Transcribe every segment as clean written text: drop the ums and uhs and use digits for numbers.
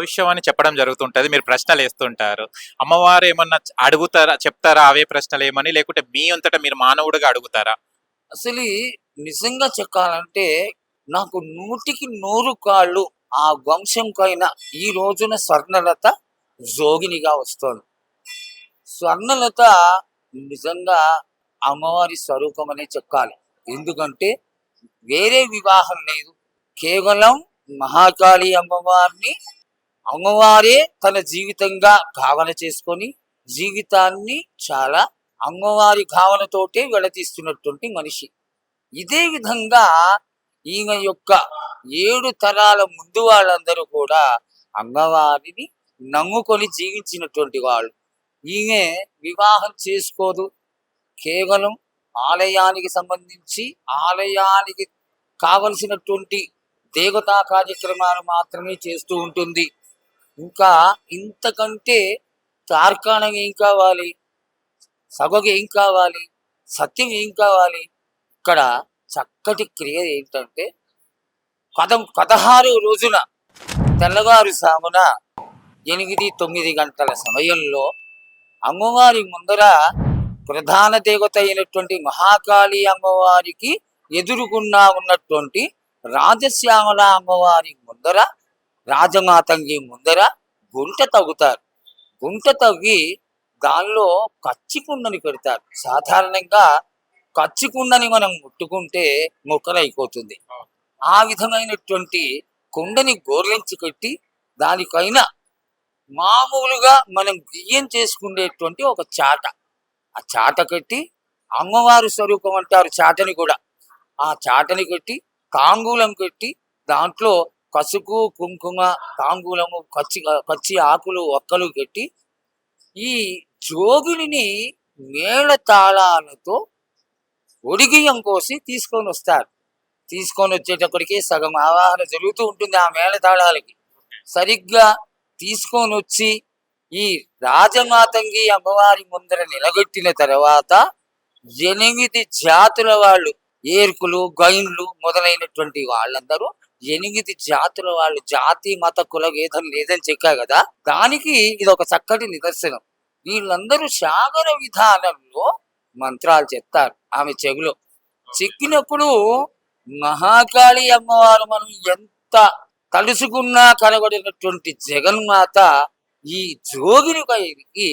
భవిష్యవాణి చెప్పడం జరుగుతుంటది. మీరు ప్రశ్నలు వేస్తుంటారు. అమ్మవారు ఏమన్నా అడుగుతారా? చెప్తారా అవే ప్రశ్నలేమని? లేకుంటే మీ అంతట మీరు మానవుడిగా అడుగుతారా? అసలు నిజంగా చెప్పాలంటే నాకు 100కి 100 కాళ్ళు ఆ వంశంకైనా ఈ రోజున స్వర్ణలత జోగినిగా వస్తోంది. స్వర్ణలత నిజంగా అమ్మవారి స్వరూపమనే చెప్పాలి. ఎందుకంటే వేరే వివాహం లేదు. కేవలం మహాకాళి అమ్మవారిని అమ్మవారే తన జీవితంగా భావన చేసుకొని జీవితాన్ని చాలా అమ్మవారి భావనతోటే వెళతీస్తున్నటువంటి మనిషి. ఇదే విధంగా ఈమె యొక్క 7 తరాల ముందు వాళ్ళందరూ కూడా అమ్మవారిని నమ్ముకొని జీవించినటువంటి వాళ్ళు. ఈమె వివాహం చేసుకోదు. కేవలం ఆలయానికి సంబంధించి ఆలయానికి కావలసినటువంటి దేవతా కార్యక్రమాలు మాత్రమే చేస్తూ ఉంటుంది. ఇంకా ఇంతకంటే తార్కాణం ఏం కావాలి, సభకు ఏం కావాలి, సత్యం ఏం కావాలి? ఇక్కడ చక్కటి క్రియ ఏంటంటే 16 రోజున తెల్లవారుజామున 8-9 గంటల సమయంలో అమ్మవారి ముందర ప్రధాన దేవత అయినటువంటి మహాకాళి అమ్మవారికి ఎదురుగున్నా ఉన్నటువంటి రాజశ్యామల అమ్మవారి ముందర రాజమాతంగి ముందర గుంట తవ్వుతారు. గుంట తవ్వి దానిలో కచ్చికుండని పెడతారు. సాధారణంగా కచ్చికుండని మనం ముట్టుకుంటే ముక్కలైపోతుంది. ఆ విధమైనటువంటి కుండని గోర్లించి కట్టి దానిపైన మామూలుగా మనం బియ్యం చేసుకునేటువంటి ఒక చాట, ఆ చాట కట్టి అమ్మవారి స్వరూపం అంటారు చాటని కూడా. ఆ చాటని కట్టి తాంబూలం కట్టి దాంట్లో కసుపు కుంకుమ తాంబూలము పచ్చి ఆకులు ఒక్కలు కట్టి ఈ జోగిని మేళ తాళాలతో ఒడిగియం కోసి తీసుకొని వస్తారు. తీసుకొని వచ్చేటప్పటికి సగం ఆవాహన జరుగుతూ ఉంటుంది ఆ మేళ తాళాలకి. సరిగ్గా తీసుకొని వచ్చి ఈ రాజమాతంగి అమ్మవారి ముందర నిలబెట్టిన తర్వాత 8 జాతుల వాళ్ళు, ఏర్కులు గైన్లు మొదలైనటువంటి వాళ్ళందరూ 8 జాతుల వాళ్ళు, జాతి మత కుల భేదం లేదని చెప్పా కదా, దానికి ఇది ఒక చక్కటి నిదర్శనం. వీళ్ళందరూ సాగర విధానంలో మంత్రాలు చెప్తారు ఆమె చెవిలో. చెప్పినప్పుడు మహాకాళి అమ్మవారు మనం ఎంత తలుసుకున్నా కనబడినటువంటి జగన్మాత ఈ జోగినికి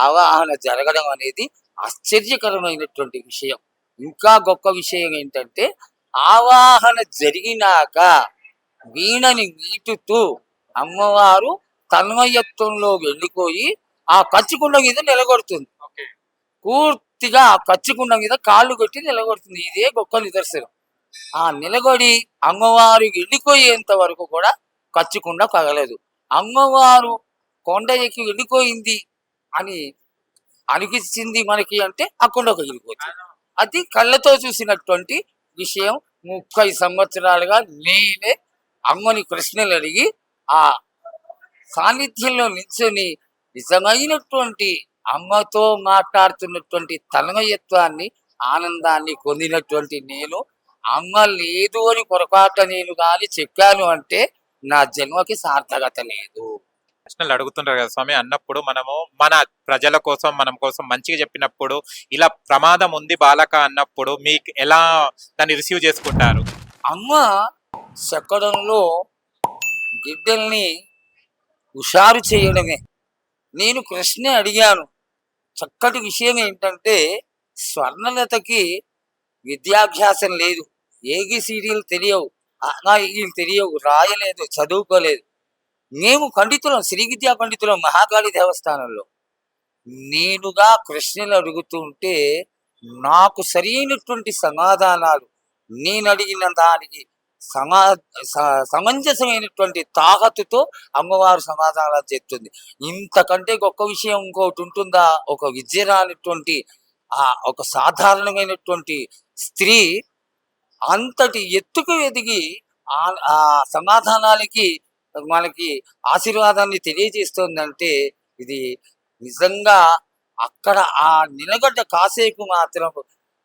ఆవాహన జరగడం అనేది ఆశ్చర్యకరమైనటువంటి విషయం. ఇంకా గొప్ప విషయం ఏంటంటే ఆవాహన జరిగినాక వీణని మీటుతూ అమ్మవారు తన్మయత్వంలో వెళ్ళిపోయి ఆ కచ్చికుండ మీద నిలబడుతుంది. పూర్తిగా ఆ కచ్చికుండ మీద కాళ్ళు కొట్టి నిలబడుతుంది. ఇదే గొప్ప నిదర్శనం. ఆ నిలబడి అమ్మవారు వెళ్ళిపోయేంత వరకు కూడా కచ్చికుండ కదలదు. అమ్మవారు కొండ ఎక్కి వెళ్ళిపోయింది అని అనిపించింది మనకి అంటే ఆ కొండకు వెళ్ళిపోతుంది. అది కళ్ళతో చూసినటువంటి విషయం. 30 సంవత్సరాలుగా నేనే అమ్మని ప్రశ్నలు అడిగి ఆ సాన్నిధ్యంలో నిల్చొని నిజమైనటువంటి అమ్మతో మాట్లాడుతున్నటువంటి తన్మయత్వాన్ని ఆనందాన్ని పొందినటువంటి నేను, అమ్మ లేదు అని పొరపాట నేను కానీ చెప్పాను అంటే నా జన్మకి సార్థకత లేదు. ప్రశ్నలు అడుగుతుంటారు కదా స్వామి. అన్నప్పుడు మనము మన ప్రజల కోసం మనం కోసం మంచిగా చెప్పినప్పుడు ఇలా ప్రమాదం ఉంది బాలక అన్నప్పుడు మీకు ఎలా దాన్ని రిసీవ్ చేసుకుంటారు? అమ్మ చెక్కడంలో గిడ్డల్ని హుషారు చేయడమే. నేను ప్రశ్న అడిగాను. చక్కటి విషయం ఏంటంటే స్వర్ణలతకి విద్యాభ్యాసం లేదు, ఏబిసిడీలు తెలియవు, అనాయిలు తెలియవు, రాయలేదు, చదువుకోలేదు. మేము పండితులం, శ్రీ విద్యా పండితులం మహాకాళి దేవస్థానంలో. నేనుగా ప్రశ్నలు అడుగుతుంటే నాకు సరైనటువంటి సమాధానాలు, నేను అడిగిన దానికి సమంజసమైనటువంటి తాకతుతో అమ్మవారు సమాధానాలు చెప్తుంది. ఇంతకంటే గొప్ప విషయం ఇంకోటి ఉంటుందా? ఒక విద్య రానటువంటి ఒక సాధారణమైనటువంటి స్త్రీ అంతటి ఎత్తుకు ఎదిగి ఆ సమాధానాలకి మనకి ఆశీర్వాదాన్ని తెలియజేస్తుందంటే ఇది నిజంగా అక్కడ ఆ నిలబడ్డ కాసేపు మాత్రం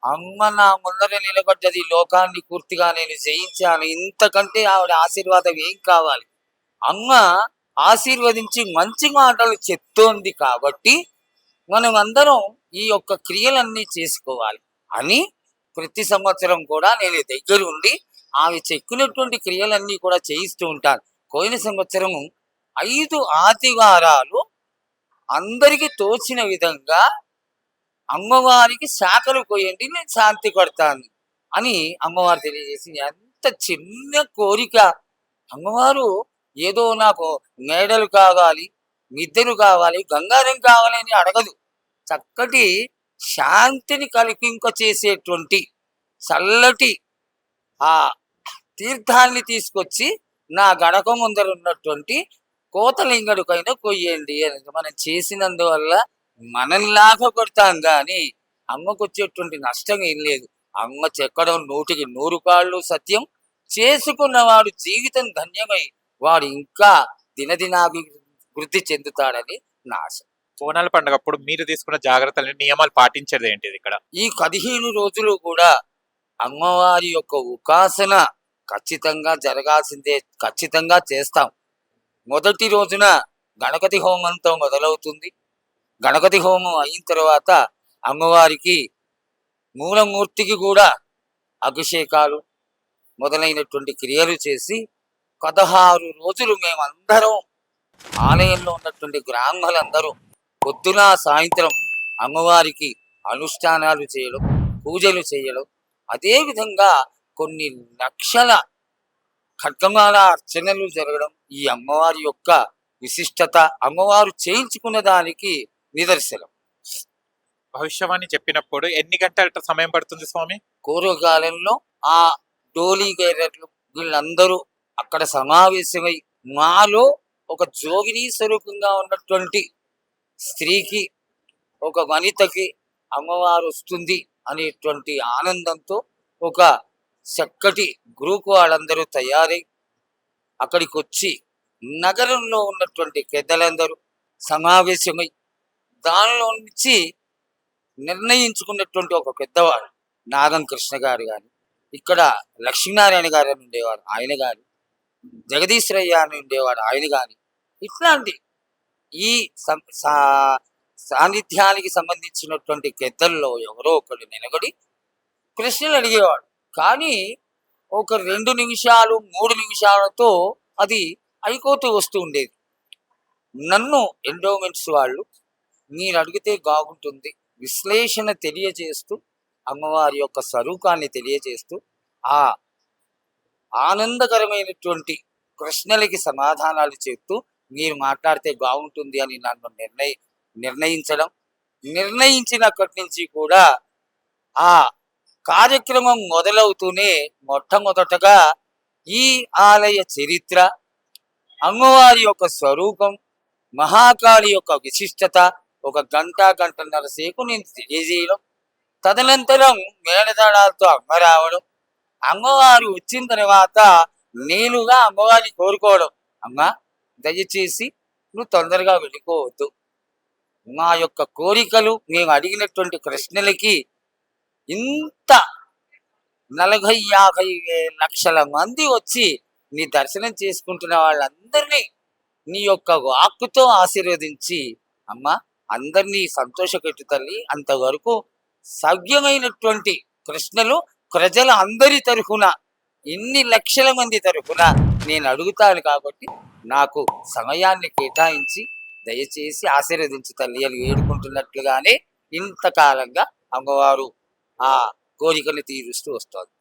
అమ్మ నా ముందర నిలబడ్డది, లోకాన్ని పూర్తిగా నేను జయించాను, ఇంతకంటే ఆవిడ ఆశీర్వాదం ఏం కావాలి? అమ్మ ఆశీర్వదించి మంచి మాటలు చెప్తోంది కాబట్టి మనం అందరం ఈ యొక్క క్రియలన్నీ చేసుకోవాలి అని ప్రతి సంవత్సరం కూడా నేను దగ్గర ఉండి ఆమె చెక్కినటువంటి క్రియలన్నీ కూడా చేయిస్తూ ఉంటాను. పోయిన సంవత్సరం 5 ఆదివారాలు అందరికీ తోచిన విధంగా అమ్మవారికి శాఖలు పోయండి, నేను శాంతి కొడతాను అని అమ్మవారు తెలియజేసింది. ఎంత చిన్న కోరిక! అమ్మవారు ఏదో నాకు మేడలు కావాలి, మిద్దెలు కావాలి, గంగారం కావాలి అని అడగదు. చక్కటి శాంతిని కలిగింపచేసేటువంటి చల్లటి ఆ తీర్థాన్ని తీసుకొచ్చి నా గడప ముందర ఉన్నటువంటి కోతలింగడుకైనా కొయ్యండి అని మనం చేసినందువల్ల మనల్లాగా కొడతాం కానీ అమ్మకు వచ్చేటువంటి నష్టం ఏం లేదు. అమ్మ చెక్కడం 100కి 100 కాళ్ళు సత్యం. చేసుకున్నవాడు జీవితం ధన్యమై వాడు ఇంకా దినదినాభివృద్ధి చెందుతాడని నా ఆశ. బోనాల పండుగప్పుడు మీరు తీసుకున్న జాగ్రత్తలు, నియమాలు పాటించేది ఏంటిది ఇక్కడ? ఈ 15 రోజులు కూడా అమ్మవారి యొక్క ఉపాసన ఖచ్చితంగా జరగాల్సిందే, ఖచ్చితంగా చేస్తాం. మొదటి రోజున గణపతి హోమంతో మొదలవుతుంది. గణపతి హోమం అయిన తర్వాత అమ్మవారికి మూలమూర్తికి కూడా అభిషేకాలు మొదలైనటువంటి క్రియలు చేసి 16 రోజులు మేమందరం ఆలయంలో ఉన్నటువంటి బ్రాహ్మణులందరూ పొద్దున సాయంత్రం అమ్మవారికి అనుష్ఠానాలు చేయడం, పూజలు చేయడం, అదేవిధంగా కొన్ని లక్షల ఖడ్గమాల అర్చనలు జరగడం ఈ అమ్మవారి యొక్క విశిష్టత, అమ్మవారు చేయించుకున్న దానికి నిదర్శనం. భవిష్యవాణి చెప్పినప్పుడు ఎన్ని గంటల సమయం పడుతుంది స్వామి? పూర్వకాలంలో ఆ డోలీ గైరట్లు వీళ్ళందరూ అక్కడ సమావేశమై మాలో ఒక జోగిని స్వరూపంగా ఉన్నటువంటి స్త్రీకి, ఒక వనితకి అమ్మవారు వస్తుంది అనేటువంటి ఆనందంతో ఒక చక్కటి గ్రూప్ వాళ్ళందరూ తయారై అక్కడికి వచ్చి నగరంలో ఉన్నటువంటి పెద్దలందరూ సమావేశమై దానిలో నుంచి నిర్ణయించుకున్నటువంటి ఒక పెద్దవాడు నాగం కృష్ణ గారు కానీ, ఇక్కడ లక్ష్మీనారాయణ గారు అని ఉండేవాడు ఆయన కానీ, జగదీశ్వరయ్య అని ఉండేవాడు ఆయన కానీ, ఇట్లాంటి ఈ సాన్నిధ్యానికి సంబంధించినటువంటి పెద్దల్లో ఎవరో ఒకడు నిలబడి ప్రశ్నలు అడిగేవాడు. కానీ ఒక 2 నిమిషాలు 3 నిమిషాలతో అది అయిపోతూ వస్తూ ఉండేది. నన్ను ఎండోమెంట్స్ వాళ్ళు మీరు అడిగితే బాగుంటుంది విశ్లేషణ తెలియజేస్తూ అమ్మవారి యొక్క స్వరూపాన్ని తెలియజేస్తూ ఆ ఆనందకరమైనటువంటి ప్రశ్నలకి సమాధానాలు చెప్తూ మీరు మాట్లాడితే బాగుంటుంది అని నన్ను నిర్ణయించడం, నిర్ణయించినప్పటి నుంచి కూడా ఆ కార్యక్రమం మొదలవుతూనే మొట్టమొదటగా ఈ ఆలయ చరిత్ర, అమ్మవారి యొక్క స్వరూపం, మహాకాళి యొక్క విశిష్టత ఒక గంటన్నర సేపు నేను తెలియజేయడం, తదనంతరం మేళతాళాలతో అమ్మ రావడం, అమ్మవారు వచ్చిన తర్వాత నేనుగా అమ్మవారిని కోరుకోవడం, అమ్మ దయచేసి నువ్వు తొందరగా వెళ్ళిపోవద్దు, మా యొక్క కోరికలు మేము అడిగినటువంటి ప్రశ్నలకి ఇంత 40-50 లక్షల మంది వచ్చి నీ దర్శనం చేసుకుంటున్న వాళ్ళందరినీ నీ యొక్క వాక్కుతో ఆశీర్వదించి అమ్మ అందరినీ సంతోషపెట్టు తల్లి. అంతవరకు సవ్యమైనటువంటి ప్రశ్నలు ప్రజల అందరి తరఫున ఇన్ని లక్షల మంది తరఫున నేను అడుగుతాను కాబట్టి నాకు సమయాన్ని కేటాయించి దయచేసి ఆశీర్వదించు తల్లి అని వేడుకుంటున్నట్లుగానే ఇంతకాలంగా అమ్మవారు ఆ కోరికను తీరుస్తూ వస్తుంది.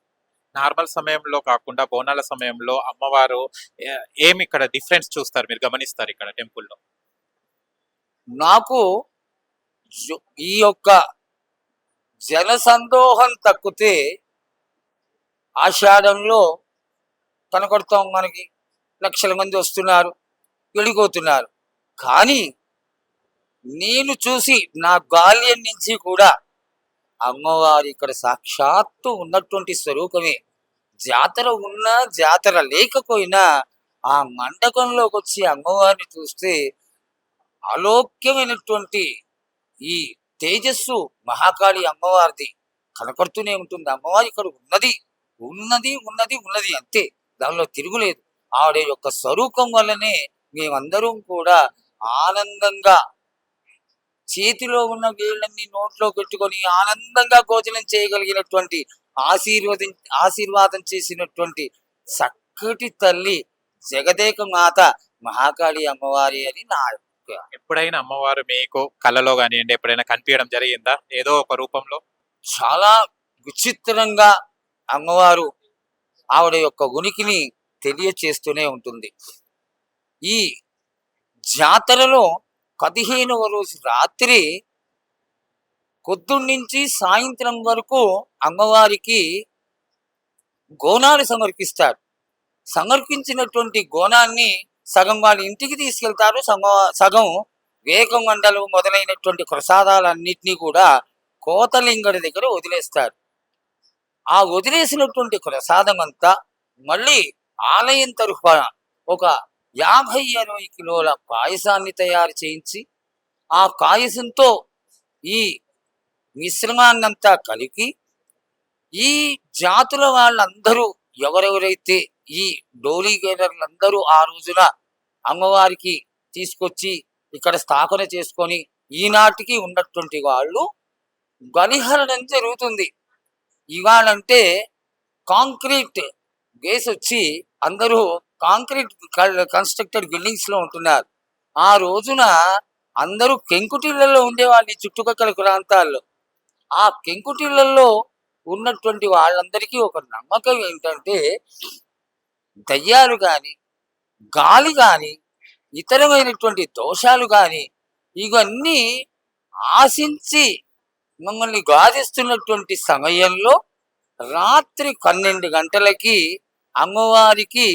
నార్మల్ సమయంలో కాకుండా బోనాల సమయంలో అమ్మవారు ఏమి ఇక్కడ డిఫరెన్స్ చూస్తారు, మీరు గమనిస్తారు ఇక్కడ టెంపుల్లో? నాకు ఈ యొక్క జనసందోహం తక్కితే ఆషాఢంలో కనకొడతాం, మనకి లక్షల మంది వస్తున్నారు, వెళ్ళిపోతున్నారు. కానీ నేను చూసి నా బాల్యం నుంచి కూడా అమ్మవారి ఇక్కడ సాక్షాత్తు ఉన్నటువంటి స్వరూపమే. జాతర ఉన్నా జాతర లేకపోయినా ఆ మండపంలోకి వచ్చి అమ్మవారిని చూస్తే అలోక్యమైనటువంటి ఈ తేజస్సు మహాకాళి అమ్మవారిది కనపడుతూనే ఉంటుంది. అమ్మవారి ఇక్కడ ఉన్నది ఉన్నది ఉన్నది ఉన్నది అంతే, దానిలో తిరుగులేదు. ఆవిడ యొక్క స్వరూపం వల్లనే మేమందరం కూడా ఆనందంగా చేతిలో ఉన్న వేళ్ళన్ని నోట్లో పెట్టుకొని ఆనందంగా భోజనం చేయగలిగినటువంటి ఆశీర్వాదం చేసినటువంటి చక్కటి తల్లి జగదేక మాత మహాకాళి అమ్మవారి అని నా యొక్క. ఎప్పుడైనా అమ్మవారు మీకు కలలో కానివ్వండి ఎప్పుడైనా కనిపించడం జరిగిందా ఏదో ఒక రూపంలో? చాలా విచిత్రంగా అమ్మవారు ఆవిడ యొక్క ఉనికిని తెలియచేస్తూనే ఉంటుంది. ఈ జాతరలో 15వ రోజు రాత్రి పొద్దున్నుంచి సాయంత్రం వరకు అమ్మవారికి గోనాలు సమర్పిస్తారు. సమర్పించినటువంటి గోనాన్ని సగం వాళ్ళ ఇంటికి తీసుకెళ్తారు, సగం వేగమండలు మొదలైనటువంటి ప్రసాదాలన్నింటినీ కూడా కోతలింగడి దగ్గర వదిలేస్తారు. ఆ వదిలేసినటువంటి ప్రసాదం అంతా మళ్ళీ ఆలయం తరఫున ఒక 50-60 కిలోల పాయసాన్ని తయారు చేయించి ఆ పాయసంతో ఈ మిశ్రమాన్నంతా కలిపి ఈ జాతుల వాళ్ళందరూ ఎవరెవరైతే ఈ డోలీగేరర్లందరూ ఆ రోజున అమ్మవారికి తీసుకొచ్చి ఇక్కడ స్థాపన చేసుకొని ఈనాటికి ఉన్నటువంటి వాళ్ళు బలిహరణం జరుగుతుంది. ఇవాళంటే కాంక్రీట్ బేస్ వచ్చి అందరూ కాంక్రీట్ కన్స్ట్రక్టెడ్ బిల్డింగ్స్ లో ఉంటున్నారు. ఆ రోజున అందరూ పెంకుటిళ్లలో ఉండేవాళ్ళు ఈ చుట్టుపక్కల ప్రాంతాల్లో. ఆ పెంకుటిళ్లలో ఉన్నటువంటి వాళ్ళందరికీ ఒక నమ్మకం ఏంటంటే దయ్యాలు కానీ గాలి కానీ ఇతరమైనటువంటి దోషాలు కానీ ఇవన్నీ ఆశించి మమ్మల్ని గాదిస్తున్నటువంటి సమయంలో రాత్రి 12 గంటలకి అమ్మవారికి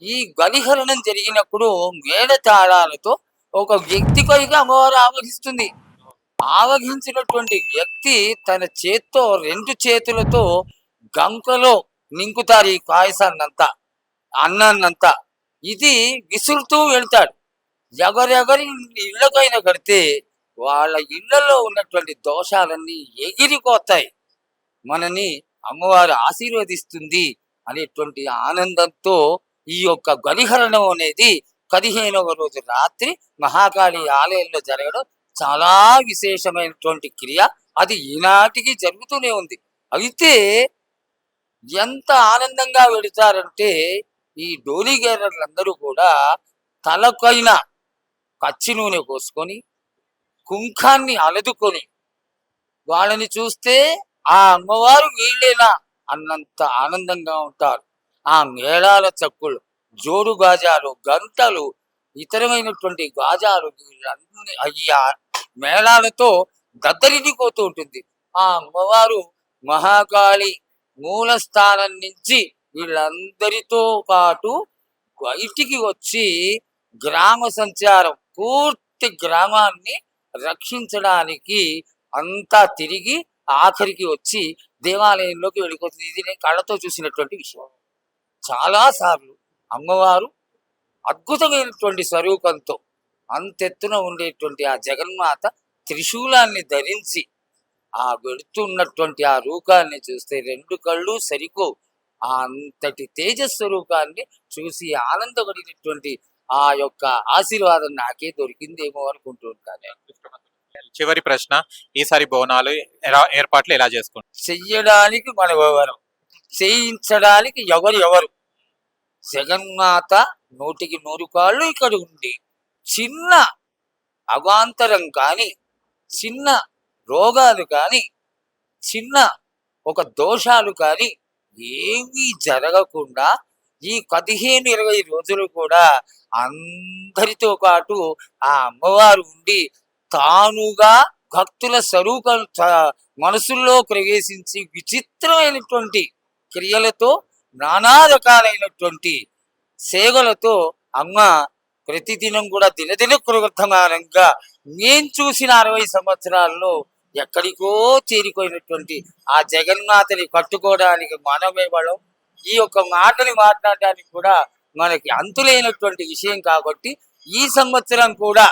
ఈ బలిహరణం జరిగినప్పుడు మేడతాళాలతో ఒక వ్యక్తి పైగా అమ్మవారు ఆవహిస్తుంది. ఆవహించినటువంటి వ్యక్తి తన చేత్తో 2 చేతులతో గంకలో నింకుతారు ఈ పాయసాన్నంతా, అన్నాన్నంతా. ఇది విసురుతూ వెళ్తాడు. ఎవరెవరి ఇళ్ళకైనా కడితే వాళ్ళ ఇళ్లలో ఉన్నటువంటి దోషాలన్నీ ఎగిరిపోతాయి, మనని అమ్మవారు ఆశీర్వదిస్తుంది అనేటువంటి ఆనందంతో ఈ యొక్క బలిహరణం అనేది 15వ రోజు రాత్రి మహాకాళి ఆలయంలో జరగడం చాలా విశేషమైనటువంటి క్రియ. అది ఈనాటికి జరుగుతూనే ఉంది. అయితే ఎంత ఆనందంగా వెళతారంటే ఈ డోలీగేరర్లందరూ కూడా తలపైన పచ్చి నూనె పోసుకొని కుంకాన్ని అలదుకొని వాళ్ళని చూస్తే ఆ అమ్మవారు వీళ్ళేనా అన్నంత ఆనందంగా ఉంటారు. ఆ మేళాల చక్కులు, జోడు గాజాలు, గంటలు, ఇతరమైనటువంటి గాజాలు వీళ్ళన్నీ అయ్యి మేళాలతో దద్దరిల్లిపోతూ ఉంటుంది. ఆ అమ్మవారు మహాకాళి మూలస్థానం నుంచి వీళ్ళందరితో పాటు బయటికి వచ్చి గ్రామ సంచారం పూర్తి గ్రామాన్ని రక్షించడానికి అంతా తిరిగి ఆఖరికి వచ్చి దేవాలయంలోకి వెళ్ళిపోతుంది. ఇది నేను కళ్ళతో చూసినటువంటి విషయం. చాలా సార్లు అమ్మవారు అద్భుతమైనటువంటి స్వరూపంతో అంతెత్తున ఉండేటువంటి ఆ జగన్మాత త్రిశూలాన్ని ధరించి ఆ వెడుతున్నటువంటి ఆ రూపాన్ని చూస్తే 2 కళ్ళు సరికో. ఆ అంతటి తేజస్వరూపాన్ని చూసి ఆనందపడినటువంటి ఆ యొక్క ఆశీర్వాదం నాకే దొరికిందేమో అనుకుంటూ ఉంటాను. చివరి ప్రశ్న, ఈసారి బోనాలు ఏర్పాట్లు ఎలా చేసుకుంటారు? చెయ్యడానికి మనం ఎవరు, చేయించడానికి ఎవరు? జగన్మాత 100కి 100 కాళ్ళు ఇక్కడ ఉంది. చిన్న అవాంతరం కానీ, చిన్న రోగాలు కానీ, చిన్న ఒక దోషాలు కానీ ఏమీ జరగకుండా ఈ 15-20 రోజులు కూడా అందరితో పాటు ఆ అమ్మవారు ఉండి తానుగా భక్తుల స్వరూపం మనసుల్లో ప్రవేశించి విచిత్రమైనటువంటి క్రియలతో నానా రకాలైనటువంటి సేవలతో అమ్మ ప్రతిదినం కూడా దినదిన కృతమానంగా నేను చూసిన 60 సంవత్సరాల్లో ఎక్కడికో చేరిపోయినటువంటి ఆ జగన్మాతని కట్టుకోవడానికి మనమేవడం, ఈ యొక్క మాటని మాట్లాడడానికి కూడా మనకి అంతులేనటువంటి విషయం. కాబట్టి ఈ సంవత్సరం కూడా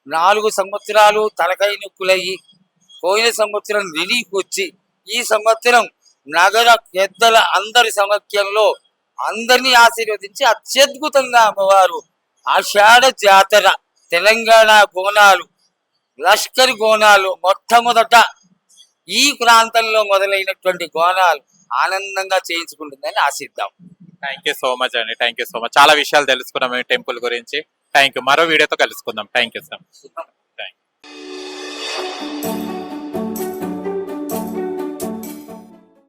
4 సంవత్సరాలు తలకాయ నొప్పులయ్యి, పోయిన సంవత్సరం రిలీఫ్ వచ్చి, ఈ సంవత్సరం నగర పెద్దల అందరి సమక్షంలో అందరినీ ఆశీర్వదించి అత్యద్భుతంగా అమ్మవారు ఆషాఢ జాతర తెలంగాణ బోనాలు లష్కర్ బోనాలు మొట్టమొదట ఈ ప్రాంతంలో మొదలైనటువంటి బోనాలు ఆనందంగా చేయించుకుంటుందని ఆశిద్దాం. థ్యాంక్ యూ సో మచ్ అండి, థ్యాంక్ యూ సో మచ్. చాలా విషయాలు తెలుసుకున్నాం ఈ టెంపుల్ గురించి. Thank you. మరో వీడియోతో కలుసుకుందాం. Thank you sir. Thank you.